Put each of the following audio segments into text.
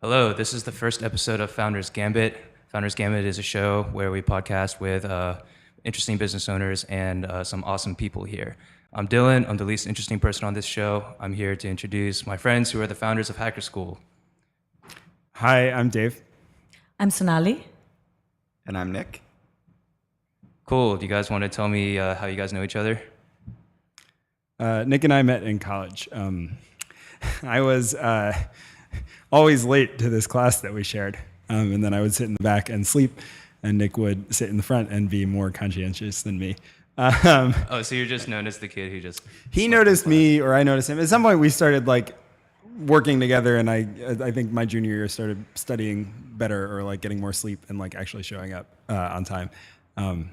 Hello, this is the first episode of Founders Gambit. Founders Gambit is a show where we podcast with interesting business owners and some awesome people here. I'm Dylan. I'm the least interesting person on this show. I'm here to introduce my friends who are the founders of Hacker School. Hi, I'm Dave. I'm Sonali. And I'm Nick. Cool. Do you guys want to tell me how you guys know each other? Nick and I met in college. I was always late to this class that we shared, and then I would sit in the back and sleep, and Nick would sit in the front and be more conscientious than me. Oh, so you're just known as the kid who just... He noticed me, or I noticed him. At some point, we started working together, and I think my junior year started studying better, or getting more sleep and actually showing up on time. And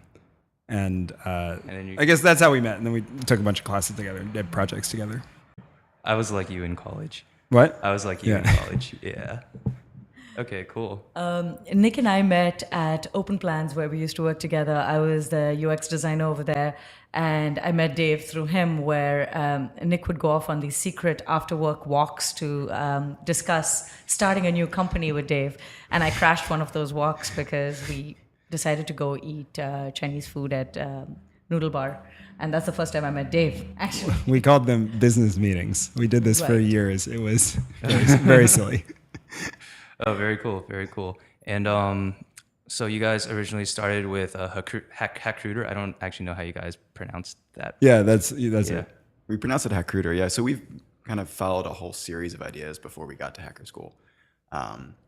then I guess that's how we met. And then we took a bunch of classes together and did projects together. I was like you in college. What? I was like you in college. Yeah. Okay, cool. Nick and I met at Open Plans where we used to work together. I was the UX designer over there, and I met Dave through him, where Nick would go off on these secret after-work walks to discuss starting a new company with Dave. And I crashed one of those walks because we decided to go eat Chinese food at Noodle Bar. And that's the first time I met Dave, actually. We called them business meetings. We did this for years. It was very silly. Oh, very cool, very cool. And so you guys originally started with Hackrecruiter. I don't actually know how you guys pronounced that. Yeah, that's it. We pronounce it Hackrecruiter, yeah. So we've kind of followed a whole series of ideas before we got to Hacker School.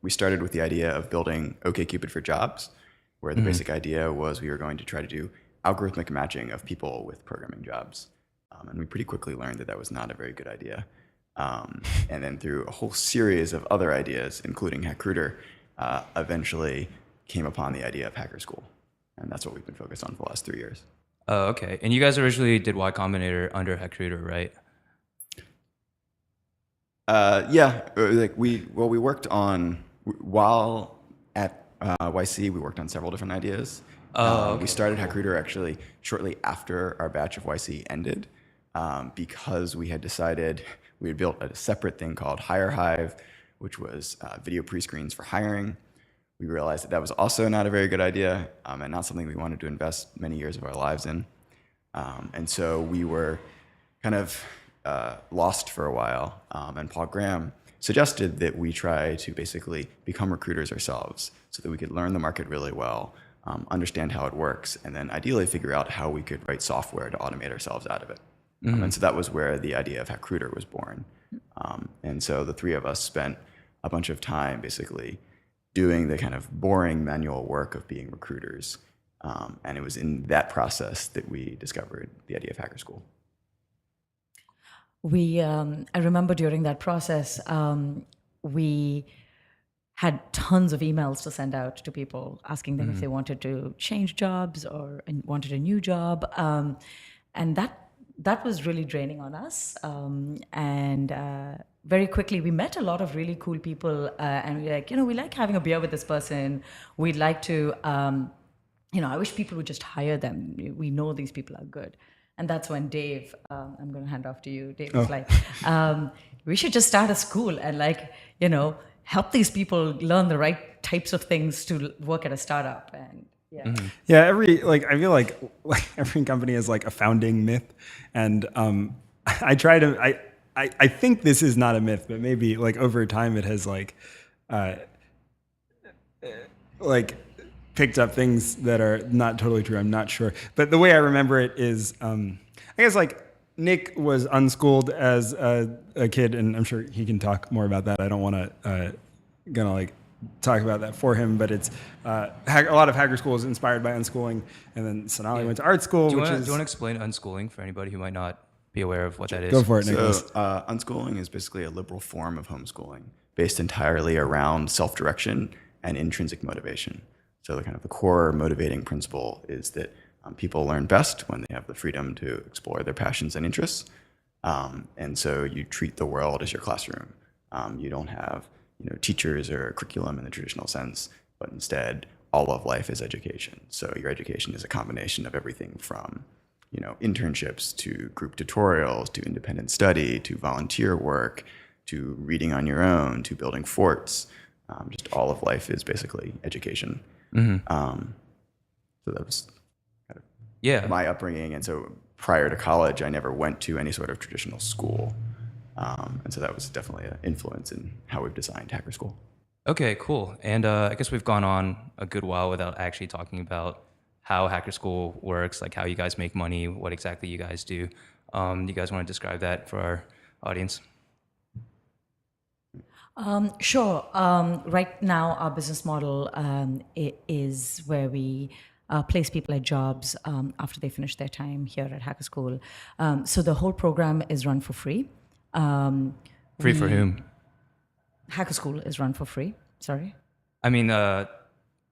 We started with the idea of building OkCupid for jobs, where the basic idea was we were going to try to do algorithmic matching of people with programming jobs. And we pretty quickly learned that that was not a very good idea. And then through a whole series of other ideas, including Hackrecruiter, eventually came upon the idea of Hacker School. And that's what we've been focused on for the last 3 years. Oh, okay. And you guys originally did Y Combinator under Hackrecruiter, right? We worked on, while at YC, we worked on several different ideas. We started Hackrecruiter actually shortly after our batch of YC ended, because we had decided we had built a separate thing called HireHive, which was video pre-screens for hiring. We realized that that was also not a very good idea, and not something we wanted to invest many years of our lives in. And so we were kind of lost for a while, and Paul Graham suggested that we try to basically become recruiters ourselves so that we could learn the market really well, understand how it works, and then ideally figure out how we could write software to automate ourselves out of it. And so that was where the idea of Hackrecruiter was born. And so the three of us spent a bunch of time basically doing the kind of boring manual work of being recruiters. And it was in that process that we discovered the idea of Hacker School. I remember during that process, we had tons of emails to send out to people asking them if they wanted to change jobs or wanted a new job. And that was really draining on us. Very quickly, we met a lot of really cool people, and we're like, we like having a beer with this person. We'd like to, I wish people would just hire them. We know these people are good. And that's when Dave, I'm going to hand off to you. Dave was like, we should just start a school and help these people learn the right types of things to work at a startup. And yeah, I feel like every company has a founding myth, and I think this is not a myth, but maybe over time it has picked up things that are not totally true. I'm not sure, but the way I remember it is, I guess Nick was unschooled as a kid, and I'm sure he can talk more about that. I don't want to talk about that for him, but it's a lot of Hacker School is inspired by unschooling, and then Sonali went to art school. Do you want to explain unschooling for anybody who might not be aware of what that is? Go for it, Nicholas. So unschooling is basically a liberal form of homeschooling based entirely around self-direction and intrinsic motivation. So the core motivating principle is that people learn best when they have the freedom to explore their passions and interests. And so you treat the world as your classroom. You don't have teachers or curriculum in the traditional sense, but instead all of life is education. So your education is a combination of everything from internships to group tutorials to independent study to volunteer work to reading on your own to building forts. Just all of life is basically education. So that was kind of Yeah. my upbringing. And so prior to college, I never went to any sort of traditional school. And so that was definitely an influence in how we've designed Hacker School. Okay, cool. And I guess we've gone on a good while without actually talking about how Hacker School works, like how you guys make money, what exactly you guys do. Do you guys want to describe that for our audience? Sure. Right now, our business model is where we place people at jobs after they finish their time here at Hacker School. So the whole program is run for free. Free for whom? Hacker School is run for free. Sorry. I mean,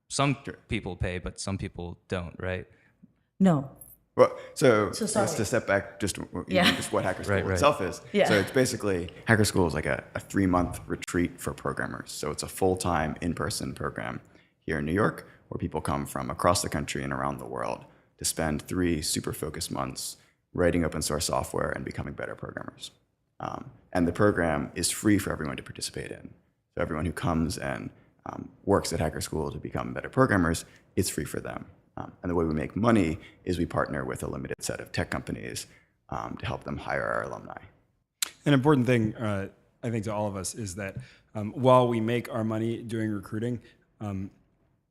some people pay, but some people don't, right? No. Well, so sorry. just to step back, just Yeah. just what Hacker School Right. itself is. Yeah. So it's basically Hacker School is like a 3-month retreat for programmers. So it's a full-time in-person program here in New York, where people come from across the country and around the world to spend 3 super focused months writing open source software and becoming better programmers. And the program is free for everyone to participate in. So everyone who comes and works at Hacker School to become better programmers, it's free for them. And the way we make money is we partner with a limited set of tech companies to help them hire our alumni. An important thing, I think, to all of us is that while we make our money doing recruiting,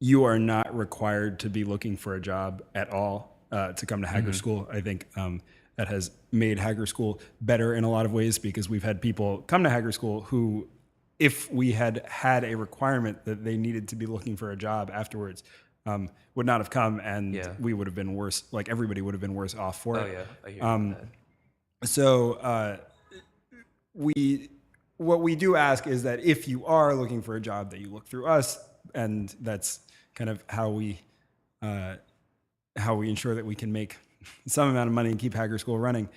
you are not required to be looking for a job at all to come to Hacker School. I think that has made Hacker School better in a lot of ways, because we've had people come to Hacker School who, if we had had a requirement that they needed to be looking for a job afterwards, would not have come, and we would have been worse. Like, everybody would have been worse off for it. Oh yeah, I hear about that. So what we do ask is that if you are looking for a job, that you look through us, and that's kind of how we ensure that we can make some amount of money and keep Hacker School running.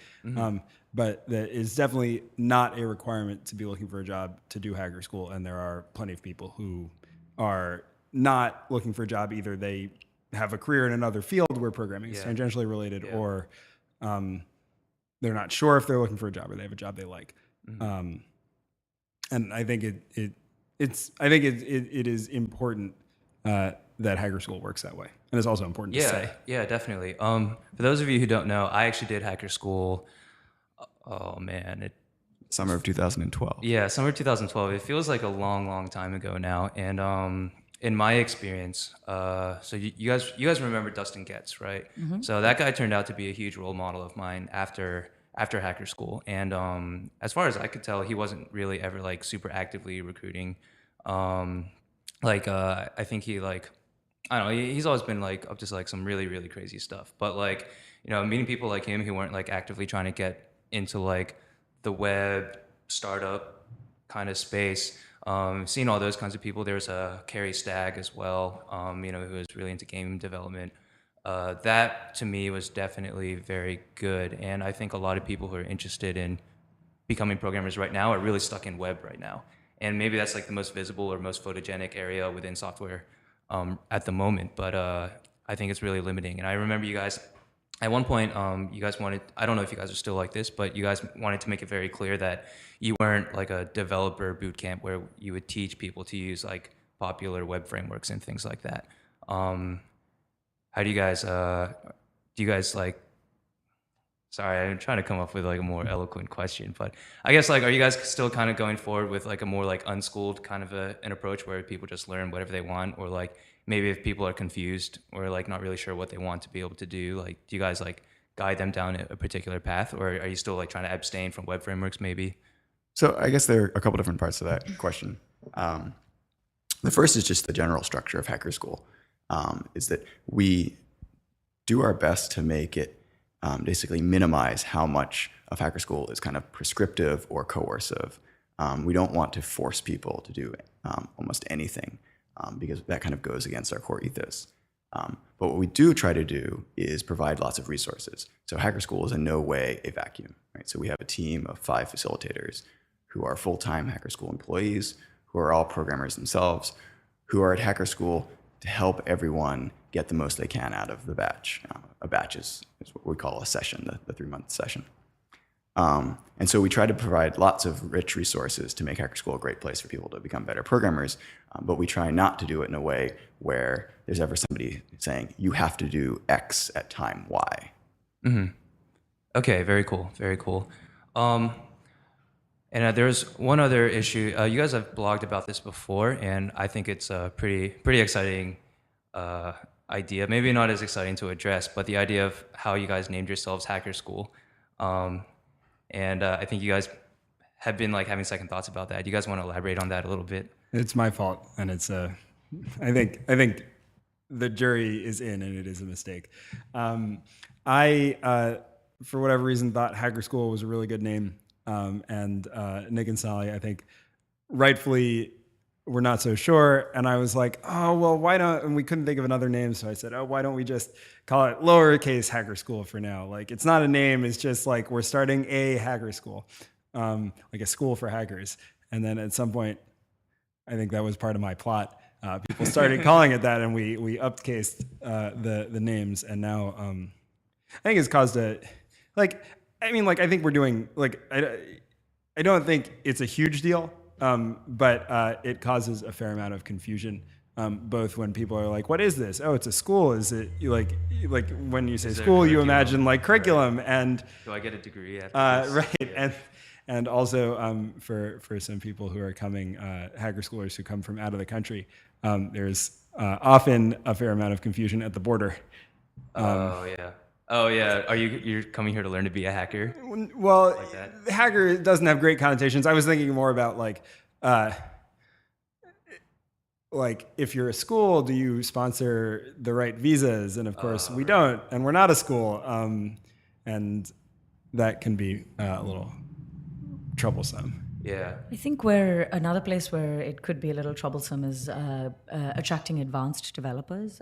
But that is definitely not a requirement to be looking for a job to do Hacker School, and there are plenty of people who are not looking for a job. Either they have a career in another field where programming is tangentially related, or they're not sure if they're looking for a job, or they have a job they like. And I think it is important that Hacker School works that way, and it's also important to say. Yeah, definitely. For those of you who don't know, I actually did Hacker School. Oh man, Summer of 2012. Yeah, summer 2012. It feels like a long, long time ago now. And in my experience, so you guys remember Dustin Getz, right? So that guy turned out to be a huge role model of mine after Hacker School. And as far as I could tell, he wasn't really ever like super actively recruiting. I think he I don't know, he's always been like up to like some really, really crazy stuff. But like, you know, meeting people like him who weren't like actively trying to get into like the web startup kind of space, seeing all those kinds of people. There's Carrie Stagg as well, you know, who was really into game development. That to me was definitely very good. And I think a lot of people who are interested in becoming programmers right now are really stuck in web right now. And maybe that's like the most visible or most photogenic area within software at the moment. But I think it's really limiting. And I remember you guys, at one point, you guys wanted, I don't know if you guys are still like this, but you guys wanted to make it very clear that you weren't like a developer boot camp where you would teach people to use like popular web frameworks and things like that. How do you guys like, sorry, I'm trying to come up with like a more eloquent question, but I guess like, are you guys still kind of going forward with like a more like unschooled kind of an approach where people just learn whatever they want? Or like maybe if people are confused or like not really sure what they want to be able to do, like do you guys like guide them down a particular path, or are you still like trying to abstain from web frameworks maybe? So I guess there are a couple different parts to that question. The first is just the general structure of Hacker School, is that we do our best to make it basically minimize how much of Hacker School is kind of prescriptive or coercive. We don't want to force people to do almost anything because that kind of goes against our core ethos. But what we do try to do is provide lots of resources. So Hacker School is in no way a vacuum, right? So we have a team of 5 facilitators who are full-time Hacker School employees, who are all programmers themselves, who are at Hacker School to help everyone get the most they can out of the batch. A batch is what we call a session, the 3-month session. And so we try to provide lots of rich resources to make Hacker School a great place for people to become better programmers, but we try not to do it in a way where there's ever somebody saying, you have to do X at time Y. Okay, very cool, very cool. And there's one other issue. You guys have blogged about this before, and I think it's a pretty exciting idea. Maybe not as exciting to address, but the idea of how you guys named yourselves Hacker School. And I think you guys have been like having second thoughts about that. Do you guys want to elaborate on that a little bit? It's my fault, and it's I think the jury is in, and it is a mistake. I for whatever reason thought Hacker School was a really good name, and Nick and Sally, I think, rightfully were not so sure. And I was like, oh well, why don't? And we couldn't think of another name, so I said, oh, why don't we just call it lowercase Hacker School for now? Like, it's not a name; it's just like we're starting a Hacker School, like a school for hackers. And then at some point, I think that was part of my plot. People started calling it that, and we upcased the names, and now I think it's caused a I think we're doing I don't think it's a huge deal, but it causes a fair amount of confusion. Both when people are like, "What is this? Oh, it's a school." Is it like when you say school, you imagine like curriculum, and do I get a degree after this? right, Yeah. and also for some people who are coming, hacker schoolers who come from out of the country, there's often a fair amount of confusion at the border. Oh yeah. Are you're coming here to learn to be a hacker? Well, Like that? hacker doesn't have great connotations. I was thinking more about like if you're a school, do you sponsor the right visas? And of course we don't, and we're not a school, and that can be a little troublesome. Yeah. I think where another place where it could be a little troublesome is attracting advanced developers.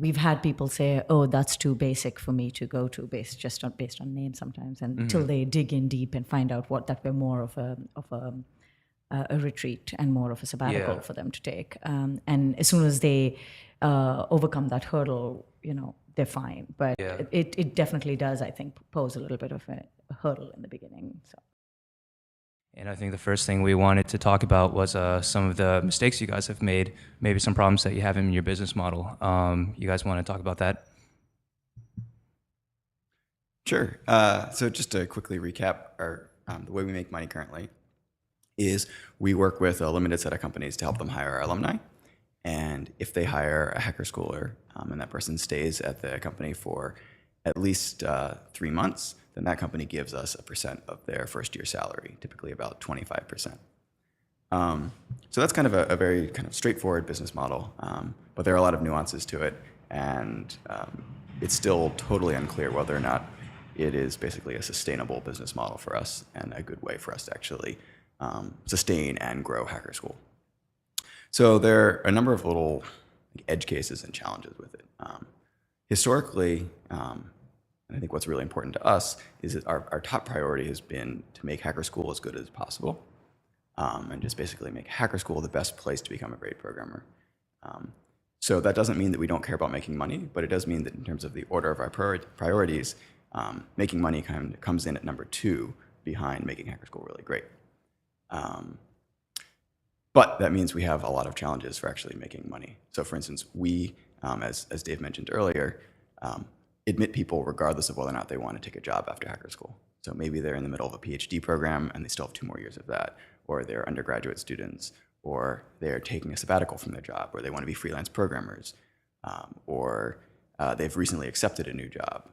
We've had people say, "Oh, that's too basic for me to go to," based on name sometimes, and until they dig in deep and find out that we're more of a retreat and more of a sabbatical Yeah. for them to take. And as soon as they overcome that hurdle, they're fine. But Yeah. it definitely does, I think, pose a little bit of a hurdle in the beginning. So. And I think the first thing we wanted to talk about was some of the mistakes you guys have made, maybe some problems that you have in your business model. You guys want to talk about that? Sure. So just to quickly recap, the way we make money currently is we work with a limited set of companies to help them hire our alumni. And if they hire a hacker schooler and that person stays at the company for at least 3 months, then that company gives us a percent of their first year salary, typically about 25%. So that's kind of a very kind of straightforward business model, but there are a lot of nuances to it, and it's still totally unclear whether or not it is basically a sustainable business model for us and a good way for us to actually sustain and grow Hacker School. So there are a number of little edge cases and challenges with it. Historically, and I think what's really important to us is that our top priority has been to make Hacker School as good as possible, and just basically make Hacker School the best place to become a great programmer. So that doesn't mean that we don't care about making money, but it does mean that in terms of the order of our priorities, making money kind of comes in at number 2 behind making Hacker School really great. But that means we have a lot of challenges for actually making money. So for instance, we, as Dave mentioned earlier, admit people regardless of whether or not they want to take a job after Hacker School. So maybe they're in the middle of a PhD program and they still have 2 more years of that, or they're undergraduate students, or they're taking a sabbatical from their job, or they want to be freelance programmers, or they've recently accepted a new job.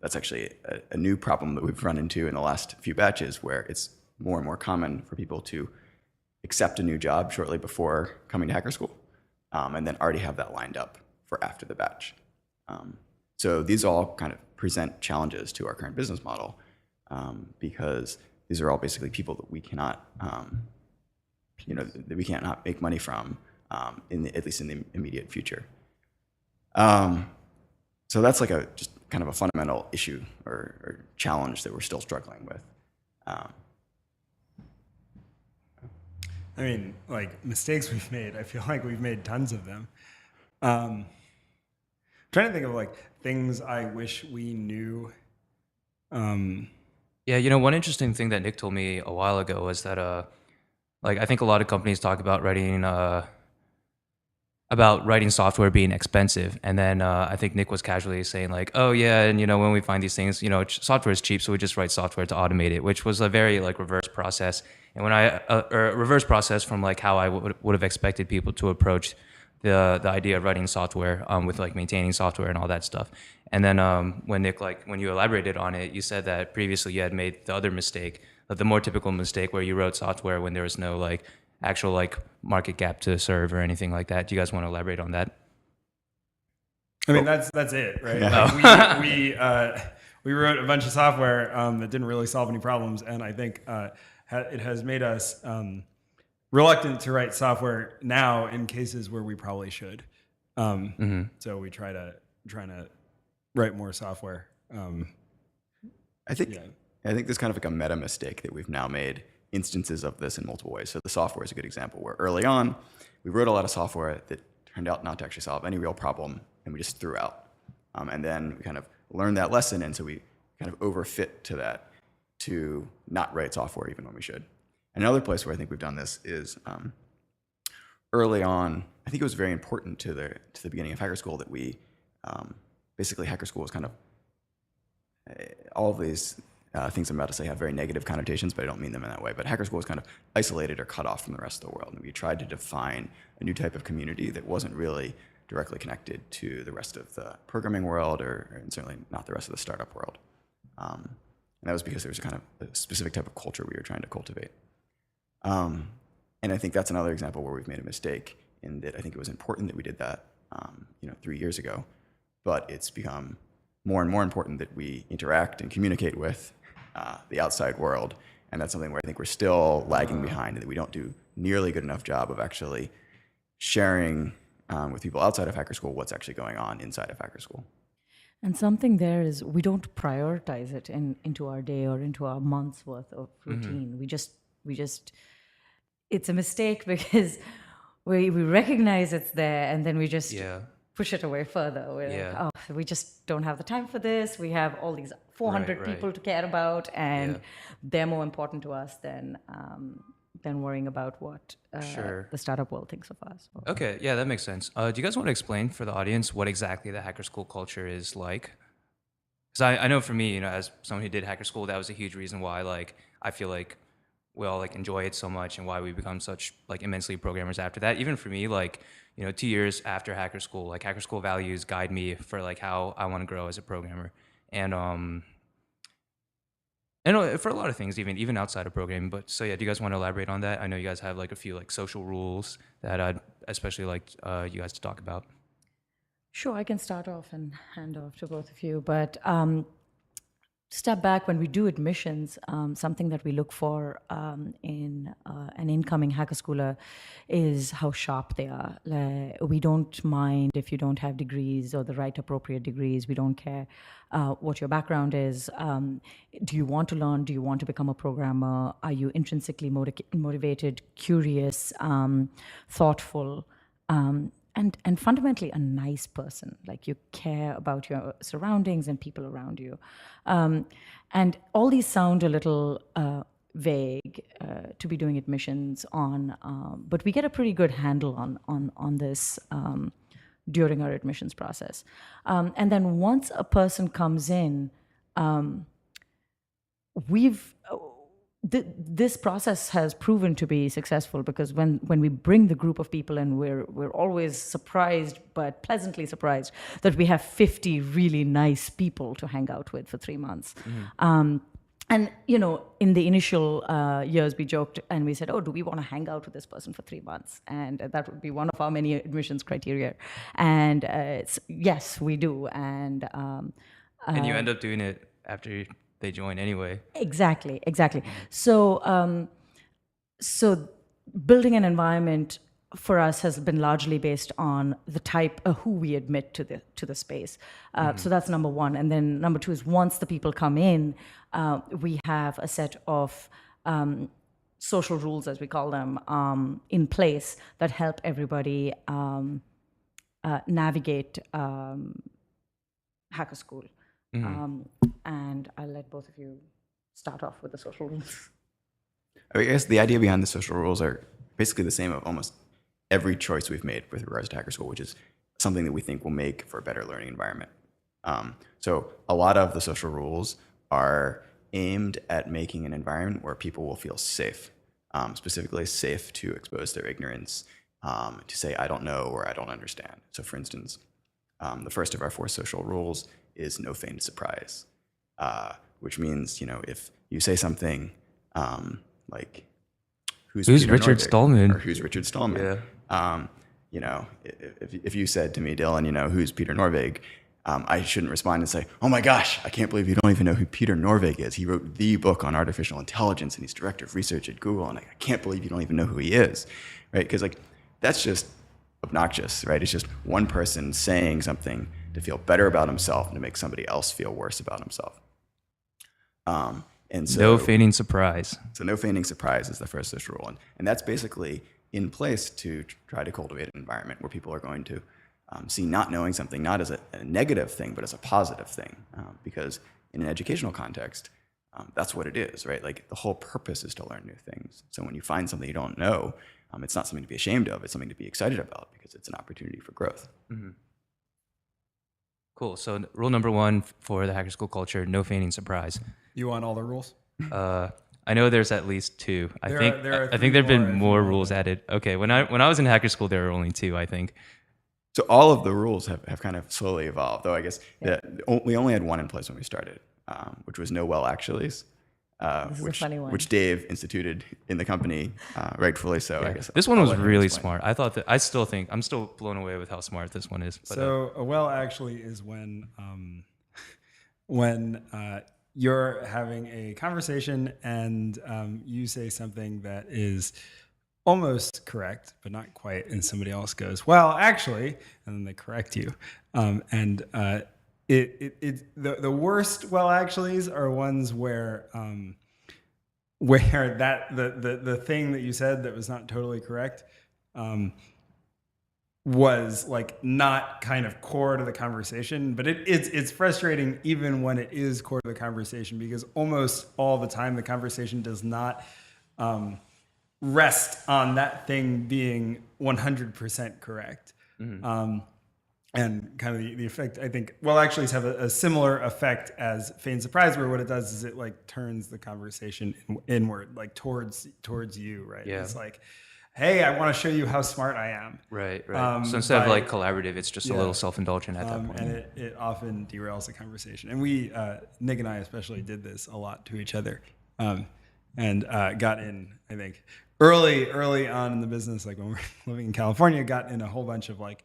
That's actually a new problem that we've run into in the last few batches, where it's more and more common for people to accept a new job shortly before coming to Hacker School, and then already have that lined up for after the batch. So these all kind of present challenges to our current business model, because these are all basically people that we cannot, that we can't not make money from, at least in the immediate future. So that's like just kind of a fundamental issue or challenge that we're still struggling with. I mean, like mistakes we've made, I feel like we've made tons of them. Trying to think of like things I wish we knew Yeah, one interesting thing that Nick told me a while ago was that, like, I think a lot of companies talk about writing software being expensive, and then I think Nick was casually saying like, "Oh yeah, and when we find these things, software is cheap, so we just write software to automate it," which was a very like reverse process, and when I or a reverse process from like how I would have expected people to approach the idea of writing software with like maintaining software and all that stuff. And then when Nick, like when you elaborated on it, you said that previously you had made the other mistake, the more typical mistake where you wrote software when there was no like actual like market gap to serve or anything like that. Do you guys want to elaborate on that? I mean, that's it, right? Yeah. Like we wrote a bunch of software that didn't really solve any problems, and I think it has made us reluctant to write software now in cases where we probably should. So we trying to write more software. I think there's kind of like a meta mistake that we've now made instances of this in multiple ways. So the software is a good example where early on we wrote a lot of software that turned out not to actually solve any real problem, and we just threw out. And then we kind of learned that lesson, and so we kind of overfit to that to not write software even when we should. Another place where I think we've done this is early on. I think it was very important to the beginning of Hacker School that we basically Hacker School was kind of all of these things I'm about to say have very negative connotations, but I don't mean them in that way. But Hacker School was kind of isolated or cut off from the rest of the world, and we tried to define a new type of community that wasn't really directly connected to the rest of the programming world, and certainly not the rest of the startup world. And that was because there was a kind of a specific type of culture we were trying to cultivate. And I think that's another example where we've made a mistake in that I think it was important that we did that 3 years ago, but it's become more and more important that we interact and communicate with the outside world. And that's something where I think we're still lagging behind, and that we don't do nearly good enough job of actually sharing with people outside of Hacker School what's actually going on inside of Hacker School. And something there is we don't prioritize it into our day or into our month's worth of routine. We just it's a mistake because we recognize it's there, and then we just push it away further. We're like, oh, we just don't have the time for this. We have all these 400 people to care about, and they're more important to us than worrying about what the startup world thinks of us. Okay, yeah, that makes sense. Do you guys want to explain for the audience what exactly the Hacker School culture is like? Because I know for me, as someone who did Hacker School, that was a huge reason why, like, I feel like we all like enjoy it so much, and why we become such like immensely programmers after that. Even for me, like 2 years after Hacker School, like Hacker School values guide me for like how I want to grow as a programmer, and for a lot of things, even outside of programming. But so yeah, do you guys want to elaborate on that? I know you guys have like a few like social rules that I'd especially like you guys to talk about. Sure, I can start off and hand off to both of you. But step back, when we do admissions, something that we look for in an incoming Hacker Schooler is how sharp they are. We don't mind if you don't have degrees or the right appropriate degrees. We don't care what your background is. Do you want to learn? Do you want to become a programmer? Are you intrinsically motivated, curious, thoughtful? And fundamentally a nice person, like you care about your surroundings and people around you. And all these sound a little vague to be doing admissions on, but we get a pretty good handle on this during our admissions process. And then once a person comes in, this process has proven to be successful, because when we bring the group of people in, we're always surprised, but pleasantly surprised, that we have 50 really nice people to hang out with for 3 months. And in the initial years, we joked and we said, "Oh, do we want to hang out with this person for 3 months?" And that would be one of our many admissions criteria. And yes, we do. And you end up doing it after they join anyway. Exactly. So building an environment for us has been largely based on the type of who we admit to the space. So that's number one. And then number two is, once the people come in, we have a set of social rules, as we call them, in place that help everybody navigate Hacker School. And I'll let both of you start off with the social rules. I guess the idea behind the social rules are basically the same of almost every choice we've made with regards to Hacker School, which is something that we think will make for a better learning environment. So a lot of the social rules are aimed at making an environment where people will feel safe, specifically safe to expose their ignorance, to say, I don't know or I don't understand. So for instance, the first of our 4 social rules is no feigned surprise, which means, if you say something like, who's Peter Richard Norvig? Stallman? Or who's Richard Stallman? Yeah. If you said to me, Dylan, who's Peter Norvig? I shouldn't respond and say, oh my gosh, I can't believe you don't even know who Peter Norvig is. He wrote the book on artificial intelligence and he's director of research at Google. And I can't believe you don't even know who he is, right? Because that's just obnoxious, right? It's just one person saying something to feel better about himself and to make somebody else feel worse about himself. And so, no feigning surprise. So no feigning surprise is the first social rule. And that's basically in place to try to cultivate an environment where people are going to see not knowing something not as a negative thing, but as a positive thing. Because in an educational context, that's what it is, right? Like the whole purpose is to learn new things. So when you find something you don't know, it's not something to be ashamed of. It's something to be excited about because it's an opportunity for growth. Mm-hmm. Cool. So rule number 1 for the Hacker School culture, no feigning surprise. You want all the rules? I know there's at least 2. I There think are I think there've been if more you want rules them. added. Okay, when I was in Hacker School, there were only 2, I think. So all of the rules have kind of slowly evolved, though I guess we only had 1 in place when we started, which was no well actuallys, This is a funny one. which Dave instituted in the company, rightfully so, I guess. This one I'll was let him really explain. smart. I'm still blown away with how smart this one is. But, So a well actually is when you're having a conversation and you say something that is almost correct, but not quite, and somebody else goes, "Well, actually," and then they correct you. The worst well actuallys are ones where that the thing that you said that was not totally correct was like not kind of core to the conversation, but it's frustrating even when it is core to the conversation, because almost all the time the conversation does not rest on that thing being 100% correct. And kind of the effect, I think, well, actually have a similar effect as feigned surprise, where what it does is it like turns the conversation inward, like towards you, right? Yeah. It's like, hey, I want to show you how smart I am. right. So instead of like collaborative, it's just a yeah. little self-indulgent at that point. And it often derails the conversation. And we, Nick and I especially, did this a lot to each other, and got in, I think, early on in the business, like when we were living in California, got in a whole bunch of like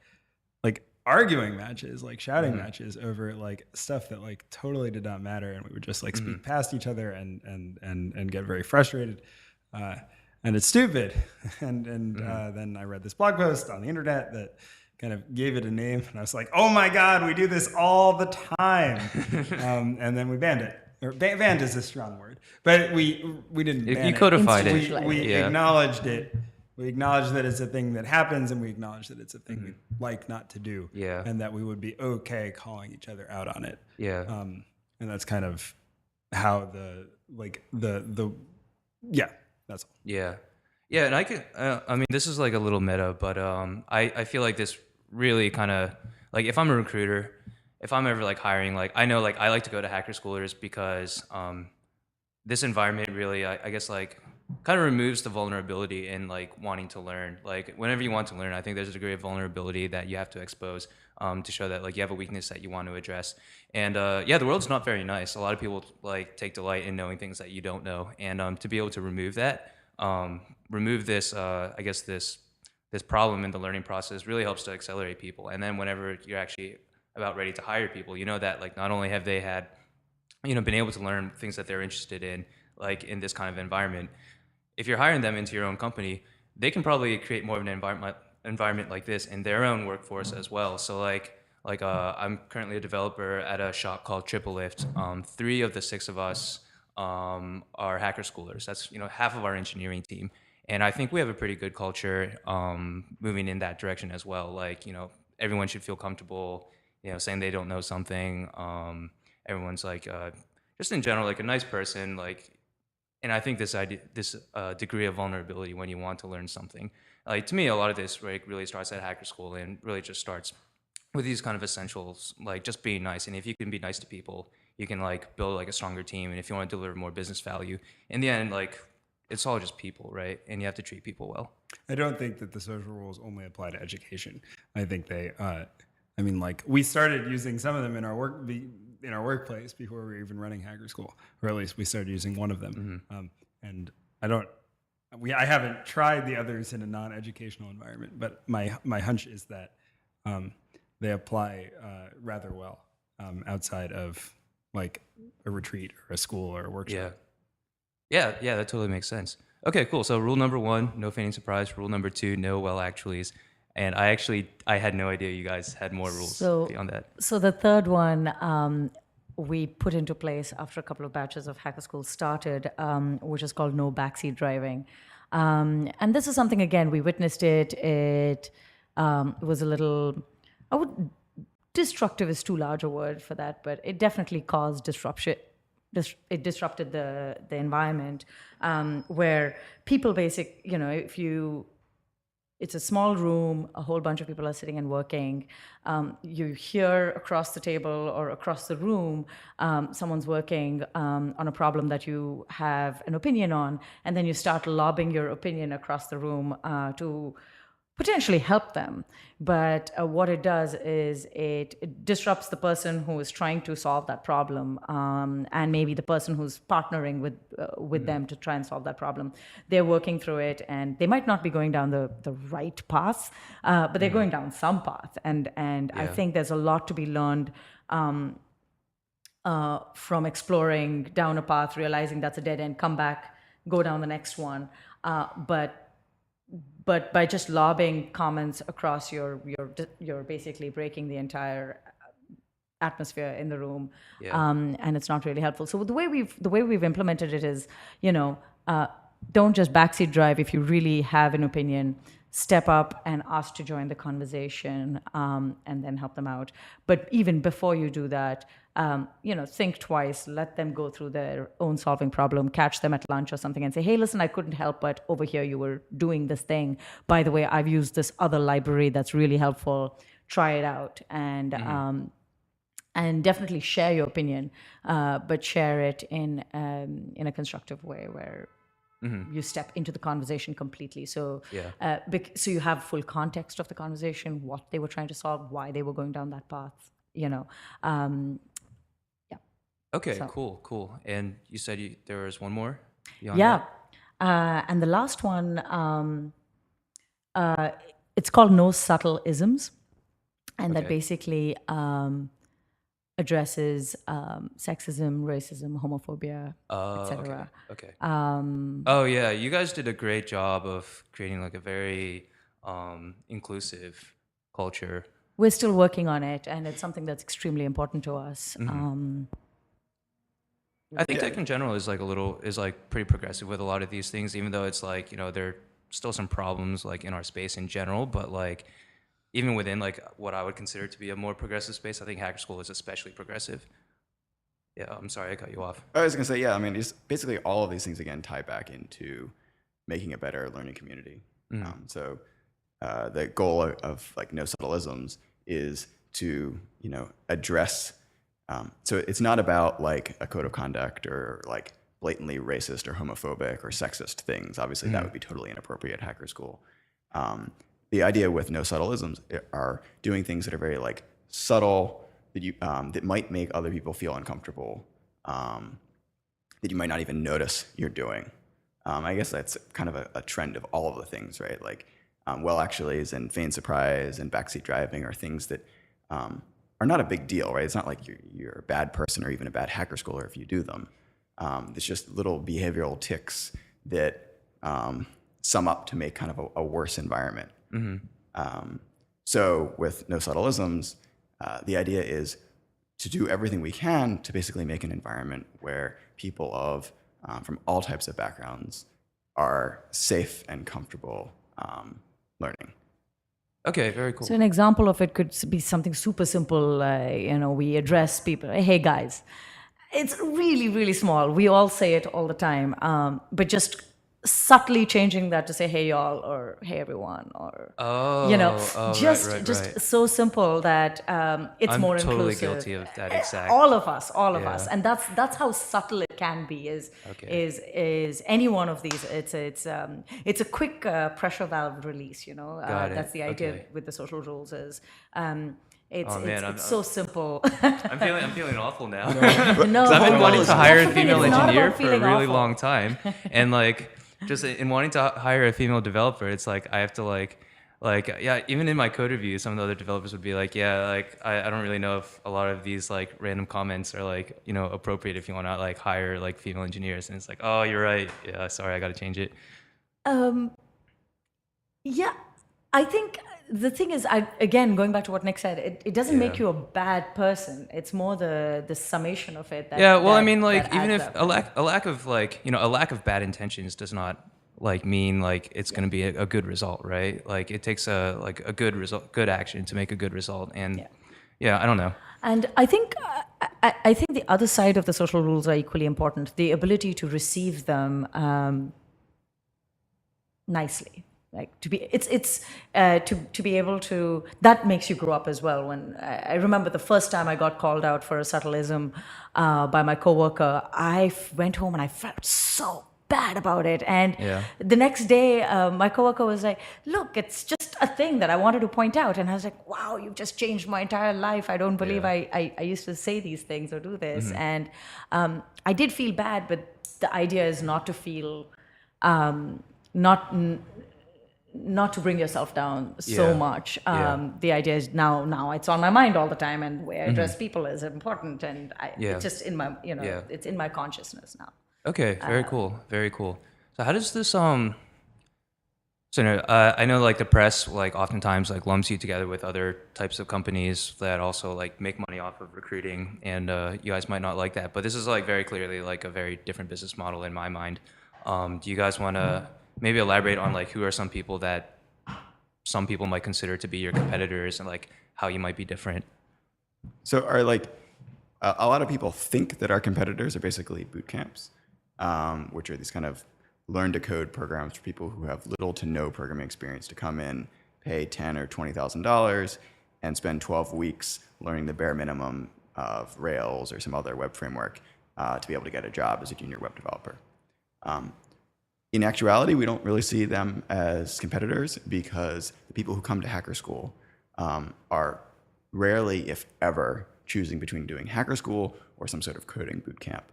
arguing matches, like shouting matches over like stuff that like totally did not matter, and we would just like speak past each other and get very frustrated. And it's stupid. And then I read this blog post on the internet that kind of gave it a name, and I was like, oh my God, we do this all the time. And then we banned it. Or banned is a strong word, but we didn't ban You it. codified it. Institutionalized. We acknowledged it. We acknowledged that it's a thing that happens, and we acknowledged that it's a thing we'd like not to do. Yeah. And that we would be okay calling each other out on it. Yeah. And that's kind of how that's all. Yeah. Yeah, and I could, I mean, this is like a little meta, but I feel like this really kind of, like if I'm a recruiter, if I'm ever like hiring, like I know like I like to go to Hacker Schoolers because this environment really, I guess like kind of removes the vulnerability in like wanting to learn. Like whenever you want to learn, I think there's a degree of vulnerability that you have to expose to show that like you have a weakness that you want to address. And yeah, the world's not very nice. A lot of people like take delight in knowing things that you don't know, and to be able to remove that, remove this, I guess this problem in the learning process really helps to accelerate people. And then whenever you're actually about ready to hire people, you know that like not only have they had, you know, been able to learn things that they're interested in, like in this kind of environment. If you're hiring them into your own company, they can probably create more of an environment like this in their own workforce as well. So like I'm currently a developer at a shop called Triple Lift. 3 of the 6 of us are Hacker Schoolers. That's, you know, half of our engineering team. And I think we have a pretty good culture moving in that direction as well. Like, you know, everyone should feel comfortable, you know, saying they don't know something. everyone's like just in general like a nice person, like. And I think this idea, this degree of vulnerability when you want to learn something, like to me, a lot of this really starts at hacker school and really just starts with these kind of essentials, like just being nice. And if you can be nice to people, you can like build like a stronger team. And if you want to deliver more business value, in the end, like it's all just people, right? And you have to treat people well. I don't think that the social rules only apply to education. I think they, I mean, like we started using some of them in our workplace before we were even running Hacker School, or at least we started using one of them. And I haven't tried the others in a non-educational environment, but my hunch is that they apply rather well outside of like a retreat or a school or a workshop. Yeah, that totally makes sense. Okay, cool. So rule number 1, no feigning surprise. Rule number 2, no well actuallys. And I had no idea you guys had more rules beyond that. So the third one we put into place after a couple of batches of Hacker School started, which is called no backseat driving. And this is something, again, we witnessed it. It was a little, destructive is too large a word for that, but it definitely caused disruption. It disrupted the environment where people it's a small room, a whole bunch of people are sitting and working. You hear across the table or across the room, someone's working on a problem that you have an opinion on, and then you start lobbing your opinion across the room to potentially help them. But what it does is it disrupts the person who is trying to solve that problem, and maybe the person who's partnering with them to try and solve that problem. They're working through it, and they might not be going down the right path, but they're going down some path. And I think there's a lot to be learned from exploring down a path, realizing that's a dead end, come back, go down the next one. But by just lobbing comments across, you're basically breaking the entire atmosphere in the room, and it's not really helpful. So the way we've implemented it is, don't just backseat drive. If you really have an opinion, step up and ask to join the conversation, and then help them out. But even before you do that, think twice, let them go through their own solving problem, catch them at lunch or something and say, hey, listen, I couldn't help, but over here you were doing this thing. By the way, I've used this other library that's really helpful. Try it out. And definitely share your opinion, but share it in a constructive way where you step into the conversation completely. So, so you have full context of the conversation, what they were trying to solve, why they were going down that path, Okay, so. Cool. And you said there was one more? And the last one, it's called No Subtle Isms. And that basically addresses sexism, racism, homophobia, etc. Okay. You guys did a great job of creating like a very inclusive culture. We're still working on it, and it's something that's extremely important to us. I think tech in general is pretty progressive with a lot of these things, even though it's like, there are still some problems like in our space in general, but like even within like what I would consider to be a more progressive space, I think Hacker School is especially progressive. Yeah, I'm sorry I cut you off. I was gonna say, I mean, just basically all of these things again tie back into making a better learning community. So the goal of like no subtle isms is to address. So it's not about like a code of conduct or like blatantly racist or homophobic or sexist things. Obviously, that would be totally inappropriate at Hacker School. The idea with no subtle isms are doing things that are very like subtle, that might make other people feel uncomfortable, that you might not even notice you're doing. I guess that's kind of a trend of all of the things, right? Like well actuallys and feigned surprise and backseat driving are things that are not a big deal, right? It's not like you're a bad person or even a bad Hacker Schooler if you do them. It's just little behavioral tics that sum up to make kind of a worse environment. So with no subtle isms, the idea is to do everything we can to basically make an environment where people from all types of backgrounds are safe and comfortable learning. Okay, very cool. So an example of it could be something super simple. We address people, hey guys. It's really, really small. We all say it all the time. But just subtly changing that to say, hey y'all, or hey everyone, or, just so simple that it's I'm more totally inclusive. guilty of that exact. All of us, Yeah. and that's how subtle it can be. Is any one of these? It's a quick pressure valve release. Got it. That's the idea Okay. with the social rules. It's Oh, man, it's so simple. I'm feeling awful now. No, I've been wanting to hire a that's the thing, female it's not engineer about for a feeling really awful. long time, and like just in wanting to hire a female developer, it's like I have to yeah, even in my code review, some of the other developers would be like, yeah, like I don't really know if a lot of these like random comments are like appropriate if you want to like hire like female engineers, and it's like, oh, you're right, yeah, sorry, I got to change it. Yeah, I think the thing is, again, going back to what Nick said, it doesn't make Yeah. you a bad person. It's more the summation of it. That, Yeah, well, I that- mean, like that even adds if up. a lack of like a lack of bad intentions does not like mean like it's going to be a good result, right? Like it takes a good result, good action to make a good result, and yeah, I don't know. And I think I think the other side of the social rules are equally important. The ability to receive them nicely, like to be to be able to, that makes you grow up as well. When I remember the first time I got called out for a subtleism by my coworker, went home and I felt so bad about it. And Yeah. the next day, my coworker was like, "Look, it's just a thing that I wanted to point out." And I was like, "Wow, you've just changed my entire life. I don't believe Yeah. I used to say these things or do this." And I did feel bad, but the idea is not to feel, not to bring yourself down so Yeah. much. Yeah. The idea is now it's on my mind all the time, and where I address people is important, and Yeah. it's just in my Yeah. it's in my consciousness now. Okay, very cool, very cool. So how does this So no, I know like the press like oftentimes like lumps you together with other types of companies that also like make money off of recruiting, and you guys might not like that, but this is like very clearly like a very different business model in my mind. Do you guys want to maybe elaborate on like who are some people that some people might consider to be your competitors, and like how you might be different? So are like a lot of people think that our competitors are basically boot camps, which are these kind of learn to code programs for people who have little to no programming experience to come in, pay $10,000 or $20,000, and spend 12 weeks learning the bare minimum of Rails or some other web framework to be able to get a job as a junior web developer. In actuality, we don't really see them as competitors because the people who come to Hacker School are rarely, if ever, choosing between doing Hacker School or some sort of coding boot camp,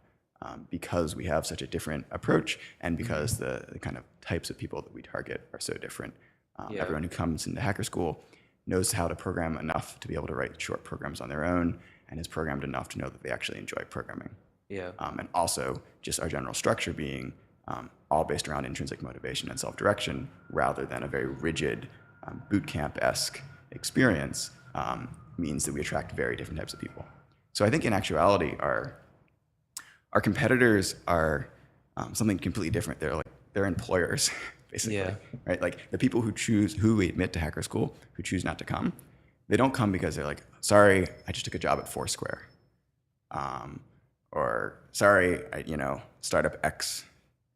because we have such a different approach and because the kind of types of people that we target are so different. Yeah. Everyone who comes into Hacker School knows how to program enough to be able to write short programs on their own and is programmed enough to know that they actually enjoy programming. Yeah. And also just our general structure being all based around intrinsic motivation and self-direction rather than a very rigid boot camp-esque experience means that we attract very different types of people. So I think in actuality, our competitors are something completely different. They're employers, basically, Yeah. right? Like the people who we admit to Hacker School, who choose not to come, they don't come because they're like, sorry, I just took a job at Foursquare, or sorry, startup X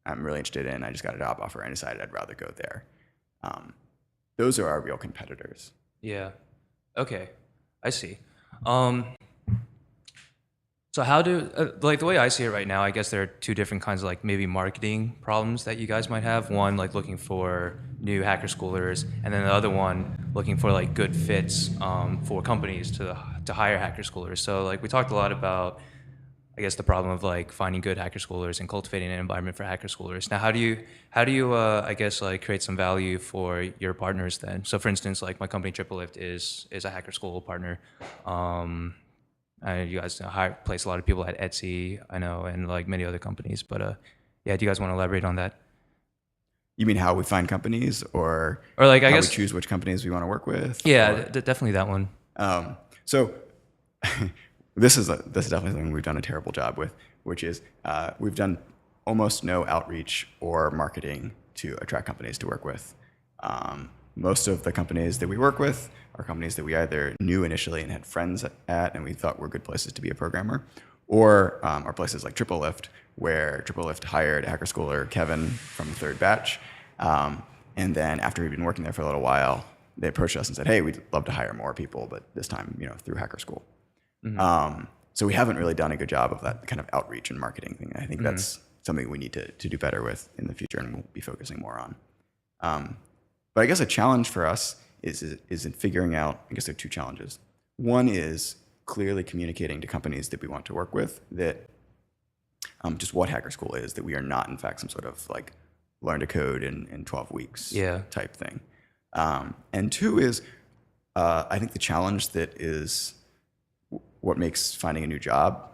I'm really interested in. I just got a job offer and I decided I'd rather go there. Those are our real competitors. Yeah. Okay. I see. So how do like the way I see it right now, I guess there are two different kinds of like maybe marketing problems that you guys might have. One like looking for new hacker schoolers, and then the other one looking for like good fits for companies to hire hacker schoolers. So like we talked a lot about, I guess, the problem of like finding good hacker schoolers and cultivating an environment for hacker schoolers. Now, how do you I guess like create some value for your partners then? So for instance, like my company TripleLift is a hacker school partner. You guys place a lot of people at Etsy, I know, and like many other companies. But yeah, do you guys want to elaborate on that? You mean how we find companies, or like I how guess we choose which companies we want to work with? Yeah, definitely that one. So this is definitely something we've done a terrible job with, which is we've done almost no outreach or marketing to attract companies to work with. most of the companies that we work with are companies that we either knew initially and had friends at, and we thought were good places to be a programmer, or are places like TripleLift, where TripleLift hired hacker schooler Kevin from the third batch. And then after he'd been working there for a little while, they approached us and said, hey, we'd love to hire more people, but this time, through Hacker School. So we haven't really done a good job of that kind of outreach and marketing thing. I think that's something we need to do better with in the future, and we'll be focusing more on. But I guess a challenge for us is in figuring out, I guess there are two challenges. One is clearly communicating to companies that we want to work with that just what Hacker School is, that we are not, in fact, some sort of like learn to code in 12 weeks type thing. And two is, I think the challenge that is what makes finding a new job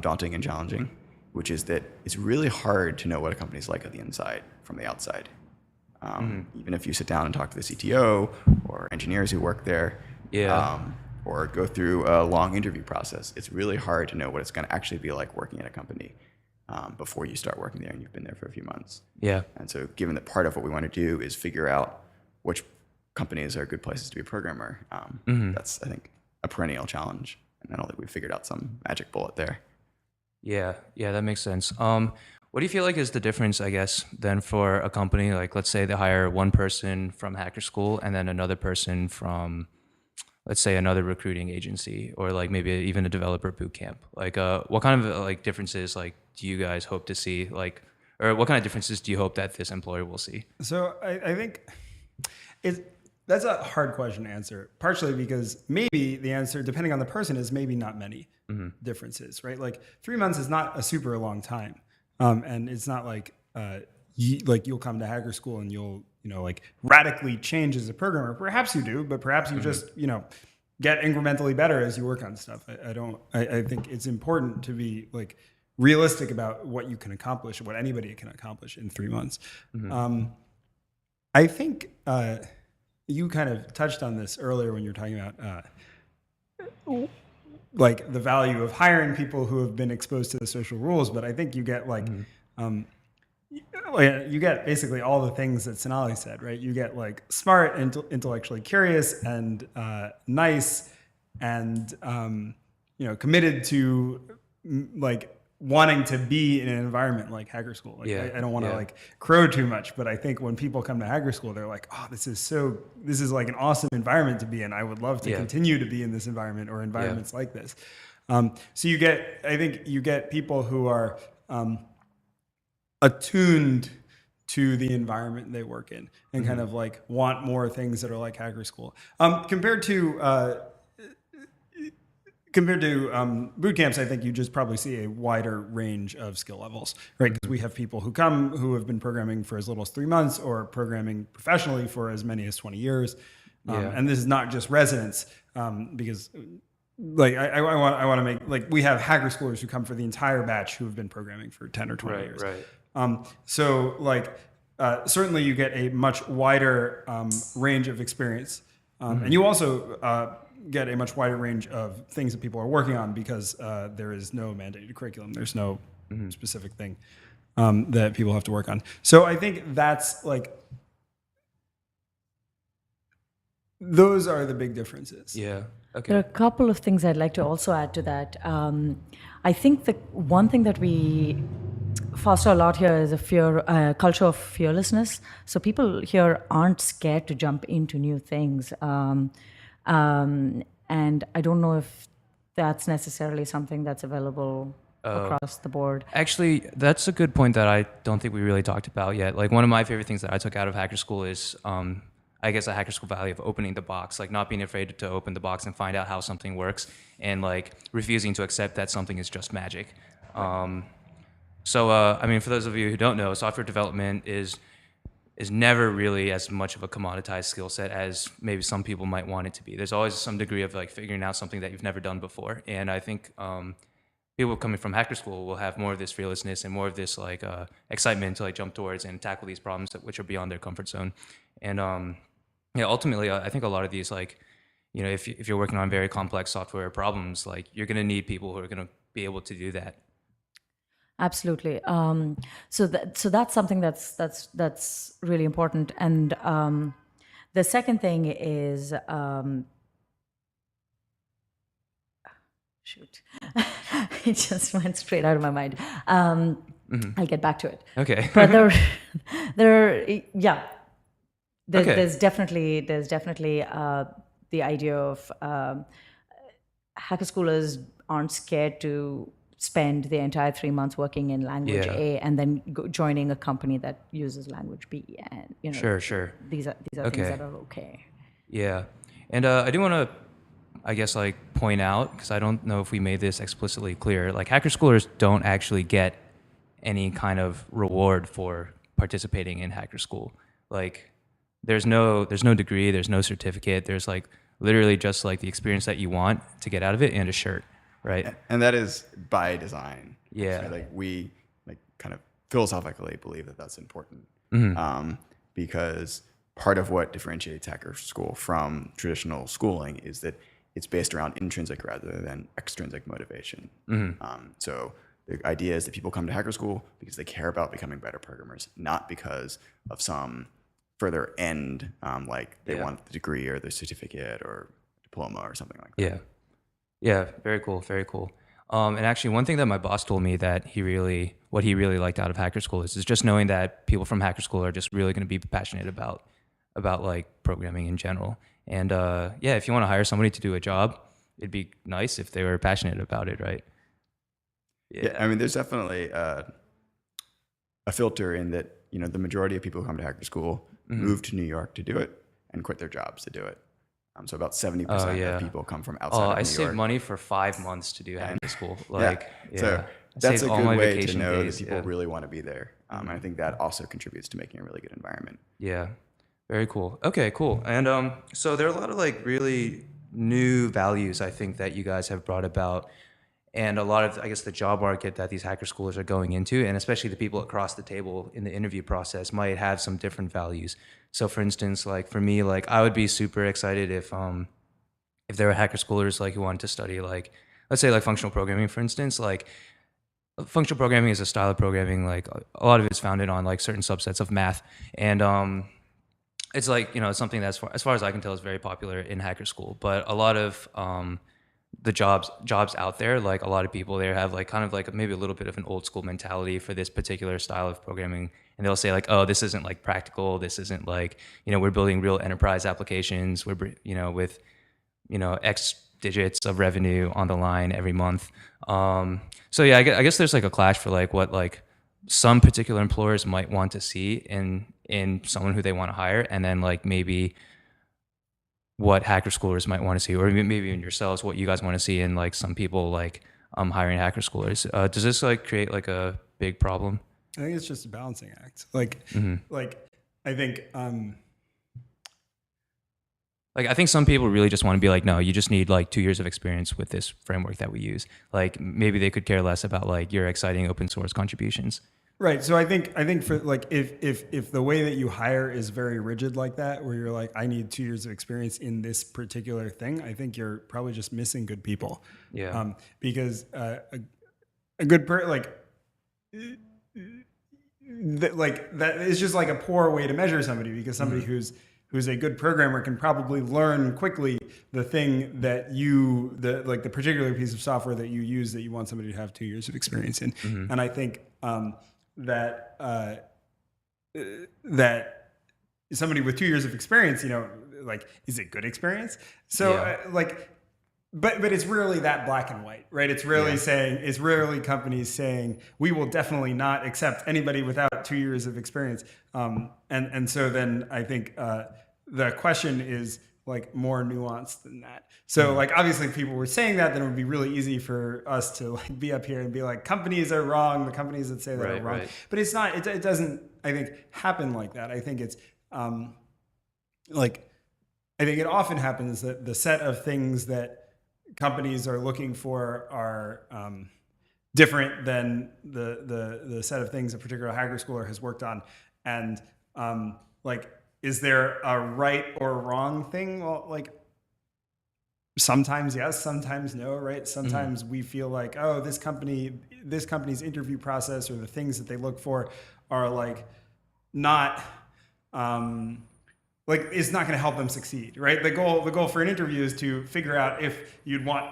daunting and challenging, which is that it's really hard to know what a company's like on the inside from the outside. Even if you sit down and talk to the CTO or engineers who work there, or go through a long interview process, it's really hard to know what it's going to actually be like working at a company before you start working there and you've been there for a few months. And so given that part of what we want to do is figure out which companies are good places to be a programmer, that's, I think, a perennial challenge. And I don't think we've figured out some magic bullet there. Yeah, that makes sense. What do you feel like is the difference, I guess, then for a company? Like, let's say they hire one person from Hacker School and then another person from, let's say, another recruiting agency, or like maybe even a developer boot camp. Like, what kind of like differences like do you guys hope to see? Like, or what kind of differences do you hope that this employer will see? So I think that's a hard question to answer, partially because maybe the answer, depending on the person, is maybe not many differences, right? Like 3 months is not a super long time. And it's not like you'll come to Hacker School and you'll like radically change as a programmer. Perhaps you do, but perhaps you just get incrementally better as you work on stuff. I think it's important to be like realistic about what you can accomplish, what anybody can accomplish in 3 months. I think you kind of touched on this earlier when you were talking about like the value of hiring people who have been exposed to the social rules, but I think you get like you get basically all the things that Sonali said, right? You get like smart, intellectually curious, and nice, and committed to like wanting to be in an environment like Hacker School. Like, I don't want to like crow too much, but I think when people come to Hacker School, they're like, oh, this is like an awesome environment to be in. I would love to continue to be in this environment or environments like this. So I think you get people who are attuned to the environment they work in and kind of like want more things that are like Hacker School. Compared to boot camps, I think you just probably see a wider range of skill levels, right? Because we have people who come who have been programming for as little as 3 months or programming professionally for as many as 20 years. And this is not just residents, because like I want to make, like, we have Hacker Schoolers who come for the entire batch who have been programming for 10 or 20 years. So like certainly you get a much wider range of experience. And you also get a much wider range of things that people are working on because there is no mandated curriculum. There's no specific thing that people have to work on. So I think that's like, those are the big differences. Okay. There are a couple of things I'd like to also add to that. I think the one thing that we foster a lot here is a culture of fearlessness. So people here aren't scared to jump into new things. And I don't know if that's necessarily something that's available across the board. Actually, that's a good point that I don't think we really talked about yet. Like, one of my favorite things that I took out of Hacker School is, I guess, a Hacker School value of opening the box, like not being afraid to open the box and find out how something works, and like refusing to accept that something is just magic. So, I mean, for those of you who don't know, software development is never really as much of a commoditized skill set as maybe some people might want it to be. There's always some degree of like figuring out something that you've never done before. And I think people coming from Hacker School will have more of this fearlessness and more of this like excitement to like jump towards and tackle these problems which are beyond their comfort zone. And ultimately, I think a lot of these, like, if you're working on very complex software problems, like, you're going to need people who are going to be able to do that. Absolutely. So that's something that's really important. And The second thing is, shoot, it just went straight out of my mind. I'll get back to it. Okay. But yeah, Okay. there's definitely the idea of hacker schoolers aren't scared to spend the entire 3 months working in language Yeah. A and then joining a company that uses language B, and Sure. these are Okay. things that are okay. Yeah. And I do want to, I guess, like point out, because I don't know if we made this explicitly clear, like hacker schoolers don't actually get any kind of reward for participating in hacker school. Like there's no degree, there's no certificate, there's like literally just like the experience that you want to get out of it and a shirt, right? And that is by design. Yeah. So, like we like kind of philosophically believe that that's important, because part of what differentiates hacker school from traditional schooling is that it's based around intrinsic rather than extrinsic motivation. So the idea is that people come to hacker school because they care about becoming better programmers, not because of some further end, like they want the degree or the certificate or diploma or something like that. Yeah, very cool, very cool. And actually, one thing that my boss told me that what he really liked out of hacker school is just knowing that people from hacker school are just really going to be passionate about like programming in general. And yeah, if you want to hire somebody to do a job, it'd be nice if they were passionate about it, right? Yeah, I mean, there's definitely a filter in that, the majority of people who come to hacker school move to New York to do it and quit their jobs to do it. So about 70% of people come from outside of New I York. saved money for 5 months to do hacker school. Like, So I that's saved a all good my way to vacation know days, that people really want to be there. And I think that also contributes to making a really good environment. Yeah, very cool. Okay, cool. And so there are a lot of like really new values I think that you guys have brought about, and a lot of, I guess, the job market that these hacker schoolers are going into, and especially the people across the table in the interview process might have some different values. So for instance, like for me, like I would be super excited if there were hacker schoolers like who wanted to study like, let's say like functional programming, for instance. Like functional programming is a style of programming, like a lot of it's founded on like certain subsets of math, and it's like, it's something that's, as far as I can tell, is very popular in hacker school. But a lot of the jobs out there, like a lot of people there have like kind of like maybe a little bit of an old school mentality for this particular style of programming, and they'll say like, oh, this isn't like practical, this isn't like, we're building real enterprise applications, we're with X digits of revenue on the line every month. So yeah, I guess there's like a clash for like what like some particular employers might want to see in someone who they want to hire, and then like maybe what hacker schoolers might want to see, or maybe in yourselves, what you guys want to see in like some people like hiring hacker schoolers. Does this like create like a big problem? I think it's just a balancing act. Like I think like I think some people really just want to be like, no, you just need like 2 years of experience with this framework that we use. Like maybe they could care less about like your exciting open source contributions. Right. So I think for like if the way that you hire is very rigid like that, where you're like, I need 2 years of experience in this particular thing, I think you're probably just missing good people. Yeah. Because a good that is just like a poor way to measure somebody, because somebody who's a good programmer can probably learn quickly the thing that the particular piece of software that you use that you want somebody to have 2 years of experience in. And I think that somebody with 2 years of experience, like, is it good experience? So but it's really that black and white, right? It's really companies saying, we will definitely not accept anybody without 2 years of experience. And so then I think the question is like more nuanced than that. So like, obviously if people were saying that, then it would be really easy for us to like be up here and be like, companies are wrong, the companies that say that are wrong. Right. But it's not, it doesn't, I think, happen like that. I think it's I think it often happens that the set of things that companies are looking for are different than the set of things a particular hacker schooler has worked on. And is there a right or wrong thing? Well, like sometimes yes, sometimes no, right? Sometimes we feel like, oh, this company's interview process or the things that they look for are like not like it's not going to help them succeed, right? The goal for an interview is to figure out if you'd want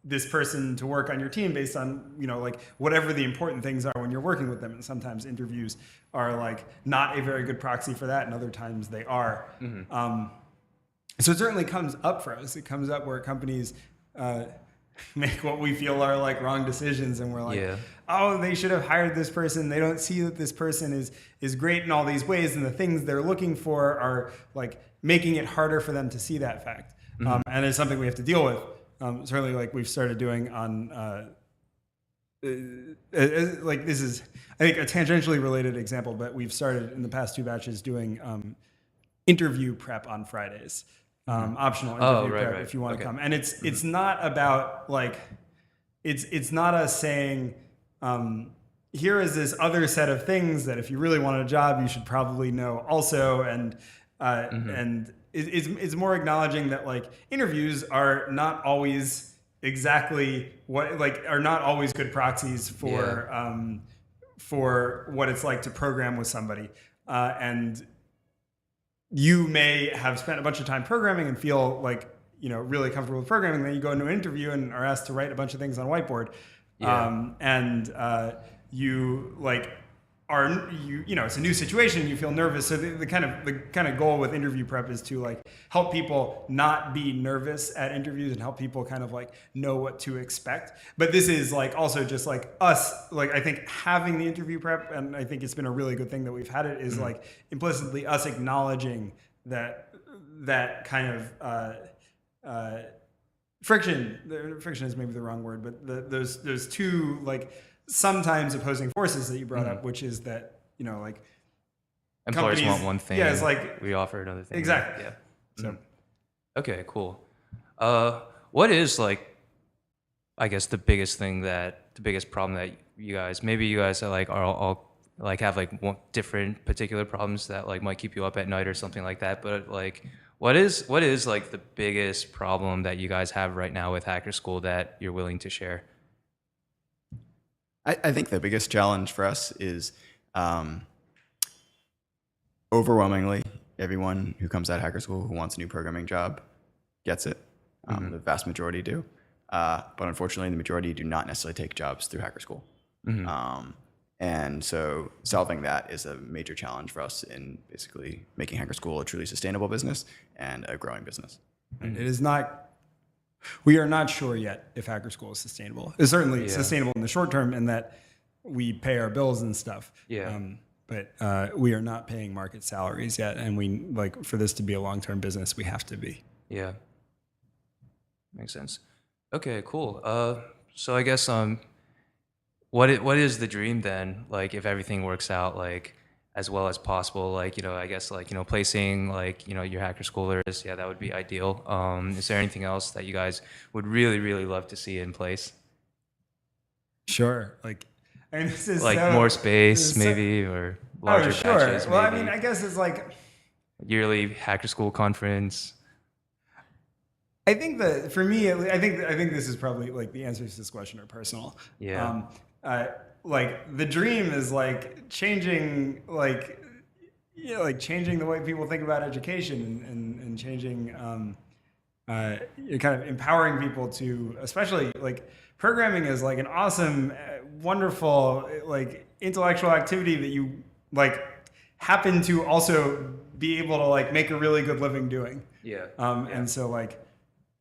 this person to work on your team based on, you know, like whatever the important things are when you're working with them. And sometimes interviews are like not a very good proxy for that, and other times they are. So it certainly comes up for us. It comes up where companies make what we feel are like wrong decisions, and we're like, oh, they should have hired this person. They don't see that this person is great in all these ways, and the things they're looking for are like making it harder for them to see that fact. And it's something we have to deal with. Certainly, like we've started doing on, like this is, I think, a tangentially related example, but we've started in the past 2 batches doing interview prep on Fridays. Optional interview prep if you want to come. And it's not about like, it's not us saying, here is this other set of things that if you really wanted a job, you should probably know also. And it's more acknowledging that like interviews are not always exactly what, like, are not always good proxies for what it's like to program with somebody. And you may have spent a bunch of time programming and feel like, you know, really comfortable with programming. Then you go into an interview and are asked to write a bunch of things on a whiteboard. You like you know, it's a new situation. You feel nervous. So the kind of goal with interview prep is to like help people not be nervous at interviews and help people kind of like know what to expect. But this is like also just like us, like I think having the interview prep, and I think it's been a really good thing that we've had it, is like implicitly us acknowledging that kind of friction is maybe the wrong word, but those two like sometimes opposing forces that you brought up, which is that, you know, like employers want one thing. Yeah, it's like we offer another thing. Exactly. Yeah. So, okay, cool. What is like, I guess the biggest problem that you guys are like are all like have like different particular problems that like might keep you up at night or something like that. But like, what is like the biggest problem that you guys have right now with Hacker School that you're willing to share? I think the biggest challenge for us is overwhelmingly everyone who comes out of Hacker School who wants a new programming job gets it. The vast majority do. But unfortunately, the majority do not necessarily take jobs through Hacker School. And so solving that is a major challenge for us in basically making Hacker School a truly sustainable business and a growing business. It is not. We are not sure yet if Hacker School is sustainable. It's certainly sustainable in the short term in that we pay our bills and stuff. But we are not paying market salaries yet. And we like for this to be a long-term business, we have to be. Yeah. Makes sense. Okay, cool. So I guess what is the dream then? Like if everything works out like as well as possible, like, you know, I guess like, you know, placing like, you know, your Hacker Schoolers, that would be ideal. Is there anything else that you guys would really, really love to see in place? Sure. Like, I mean, this is like more space maybe, or larger batches. Well, maybe. I mean, I guess it's like yearly Hacker School conference. I think that for me, I think this is probably like the answers to this question are personal. Yeah. Like the dream is like changing, like, you know, like changing the way people think about education and changing, kind of empowering people to, especially like programming is like an awesome, wonderful, like intellectual activity that you like happen to also be able to like make a really good living doing. And so like,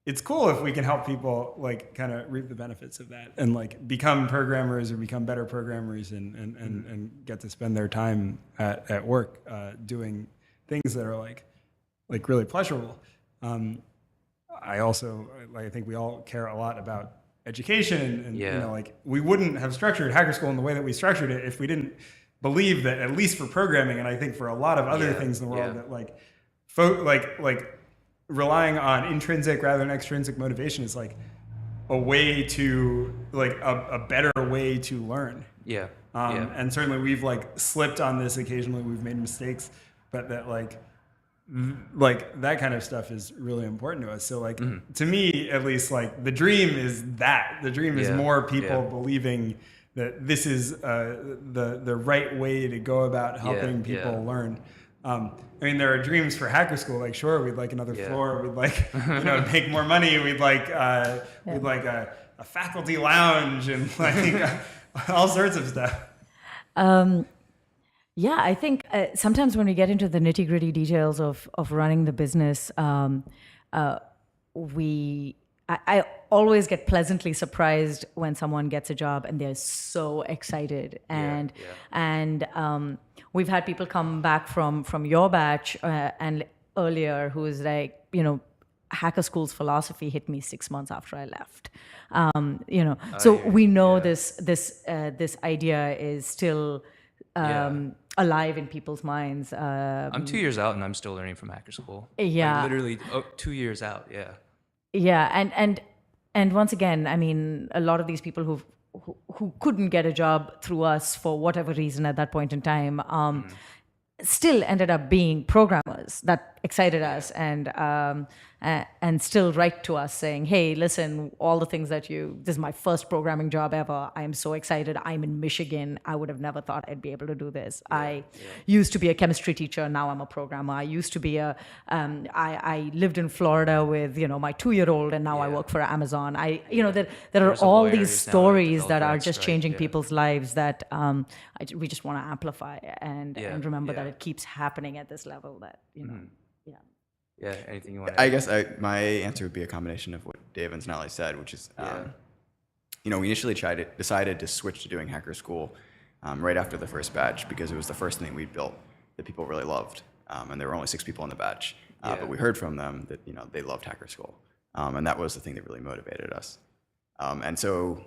it's cool if we can help people like kind of reap the benefits of that and like become programmers or become better programmers and get to spend their time at work doing things that are like really pleasurable. I also like, I think we all care a lot about education and you know, like we wouldn't have structured Hacker School in the way that we structured it if we didn't believe that, at least for programming, and I think for a lot of other things in the world, that like relying on intrinsic rather than extrinsic motivation is like a way to like a better way to learn. And certainly we've like slipped on this occasionally. We've made mistakes, but that like that kind of stuff is really important to us. So like to me, at least, like the dream is that the dream is more people believing that this is the right way to go about helping people learn. I mean, there are dreams for Hacker School. Like, sure, we'd like another floor. We'd like, make more money. We'd like a faculty lounge and like all sorts of stuff. Yeah, I think sometimes when we get into the nitty gritty details of running the business, I always get pleasantly surprised when someone gets a job and they're so excited. And we've had people come back from your batch and earlier who was like, Hacker School's philosophy hit me 6 months after I left. So we know this idea is still alive in people's minds. I'm 2 years out and I'm still learning from Hacker School. Yeah. Like, literally 2 years out. Yeah. Yeah, and once again, I mean, a lot of these people who couldn't get a job through us for whatever reason at that point in time, still ended up being programmers that excited us and still write to us saying, hey, listen, all the things this is my first programming job ever. I am so excited. I'm in Michigan. I would have never thought I'd be able to do this. I used to be a chemistry teacher. Now I'm a programmer. I used to be I lived in Florida with, my 2-year-old and now I work for Amazon. There are all these stories that are just changing people's lives that we just want to amplify and remember that it keeps happening at this level that, Yeah, anything you want to I add? guess my answer would be a combination of what Dave and Sonali said, which is, we initially decided to switch to doing Hacker School right after the first batch because it was the first thing we'd built that people really loved. And there were only 6 people in the batch. But we heard from them that, they loved Hacker School. And that was the thing that really motivated us. And so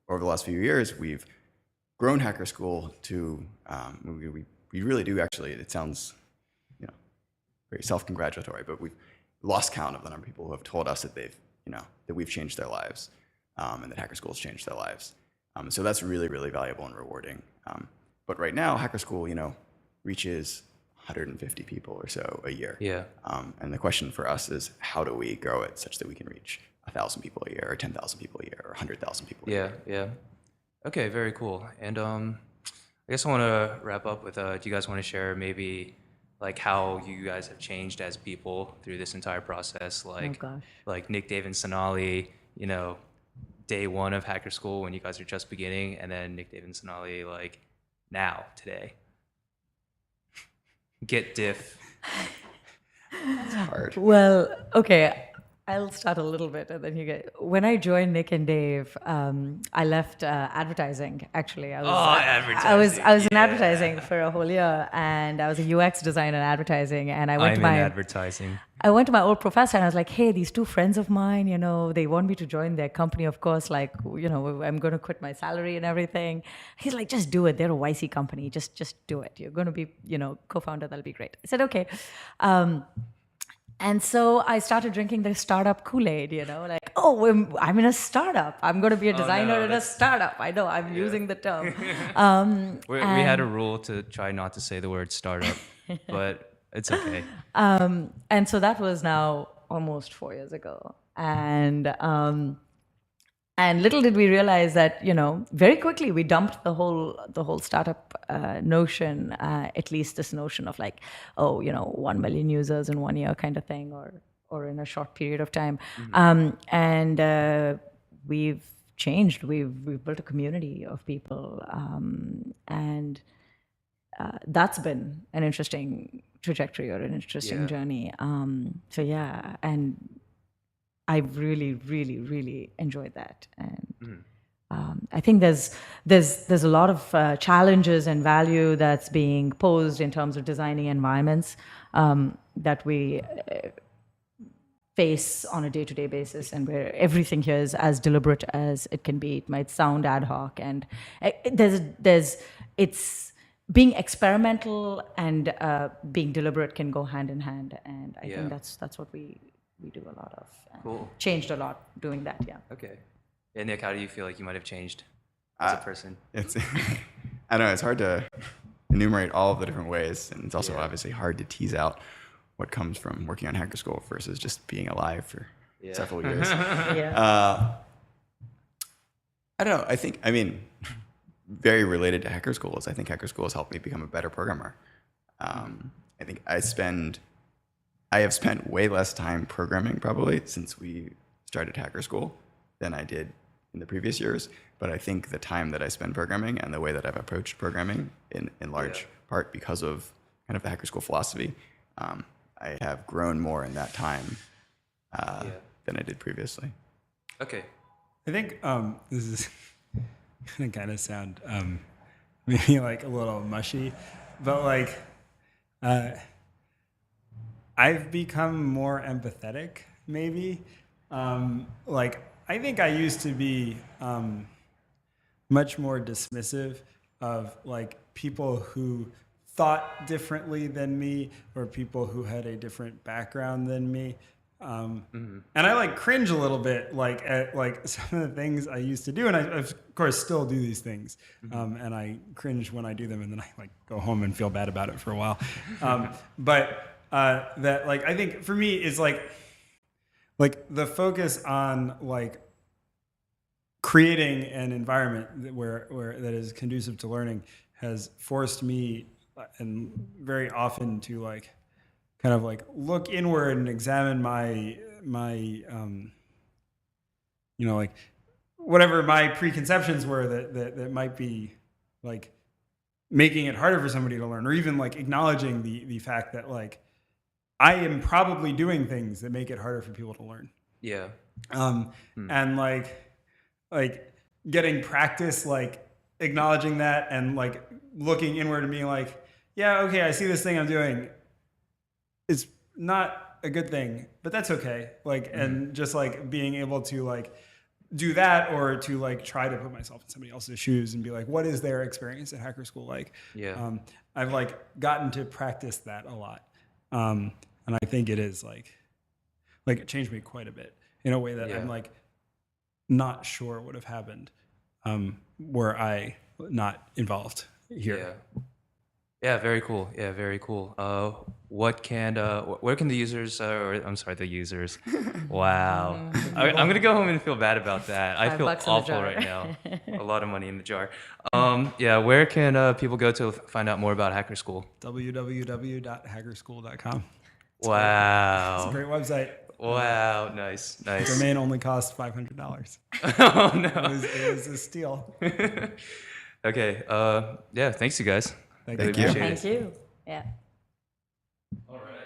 over the last few years, we've grown Hacker School to, we really do actually, it sounds, very self-congratulatory, but we've lost count of the number of people who have told us that that we've changed their lives, and that Hacker School has changed their lives. So that's really, really valuable and rewarding. But right now, Hacker School, reaches 150 people or so a year. Yeah. And the question for us is, how do we grow it such that we can reach 1,000 people a year, or 10,000 people a year, or 100,000 people a year? Yeah. Okay, very cool. And I guess I want to wrap up with, do you guys want to share maybe like how you guys have changed as people through this entire process? Like, like Nick, Dave, and Sonali, day one of Hacker School when you guys are just beginning, and then Nick, Dave, and Sonali like now, today. Get diff. It's hard. Well, okay. I'll start a little bit and then you get. When I joined Nick and Dave, I left advertising. Actually, advertising. I was in advertising for a whole year, and I was a UX designer in advertising. And I went I'm in advertising. I went to my old professor and I was like, "Hey, these 2 friends of mine, they want me to join their company. Of course, like, I'm going to quit my salary and everything." He's like, "Just do it. They're a YC company. Just do it. You're going to be, co-founder. That'll be great." I said, "Okay." And so I started drinking the startup Kool-Aid, like, oh, I'm in a startup. I'm going to be a designer in a startup. I know, I'm using the term. We had a rule to try not to say the word startup, but it's okay. And so that was now almost 4 years ago. And little did we realize that, very quickly we dumped the whole startup notion, at least this notion of like, 1 million users in 1 year kind of thing, or in a short period of time. And we've changed. We've built a community of people, and that's been an interesting trajectory or an interesting journey. So yeah, and I've really, really, really enjoyed that, and I think there's a lot of challenges and value that's being posed in terms of designing environments that we face on a day-to-day basis, and where everything here is as deliberate as it can be. It might sound ad hoc, and it's being experimental and being deliberate can go hand in hand, and I think that's what we do a lot of. Cool. Changed a lot doing that, yeah. Okay. Yeah, Nick, how do you feel like you might have changed as a person? It's I don't know, it's hard to enumerate all of the different ways, and it's also obviously hard to tease out what comes from working on Hacker School versus just being alive for several years. I don't know. I mean, very related to Hacker School is I think Hacker School has helped me become a better programmer. I think I have spent way less time programming probably since we started Hacker School than I did in the previous years. But I think the time that I spend programming and the way that I've approached programming in large part because of kind of the Hacker School philosophy, I have grown more in that time than I did previously. Okay. I think this is going to kind of sound maybe like a little mushy, but like I've become more empathetic, maybe. Like I think I used to be much more dismissive of like people who thought differently than me or people who had a different background than me. And I like cringe a little bit like at like some of the things I used to do, and I of course still do these things, and I cringe when I do them, and then I like go home and feel bad about it for a while. But that like I think for me is like the focus on like creating an environment where that is conducive to learning has forced me and very often to like kind of like look inward and examine my you know, like whatever my preconceptions were that might be like making it harder for somebody to learn, or even like acknowledging the fact that like I am probably doing things that make it harder for people to learn. Yeah. And like getting practice, like acknowledging that and like looking inward and being like, yeah, okay, I see this thing I'm doing. It's not a good thing, but that's okay. Like, and just like being able to like do that, or to like try to put myself in somebody else's shoes and be like, what is their experience at Hacker School like? Yeah. I've like gotten to practice that a lot. And I think it is like it changed me quite a bit in a way that I'm like not sure would have happened were I not involved here. Yeah. Yeah, very cool. Yeah, very cool. Where can the users, or I'm sorry, the users? Wow. I'm gonna go home and feel bad about that. I feel $5 in the awful jar. right now. A lot of money in the jar. Yeah, where can people go to find out more about Hacker School? www.hackerschool.com. Wow. It's a great website. Wow, nice. Domain only cost $500. Oh no. It was a steal. Okay. Yeah. Thanks, you guys. Thank Really you. appreciate it. Thank you. Yeah. All right.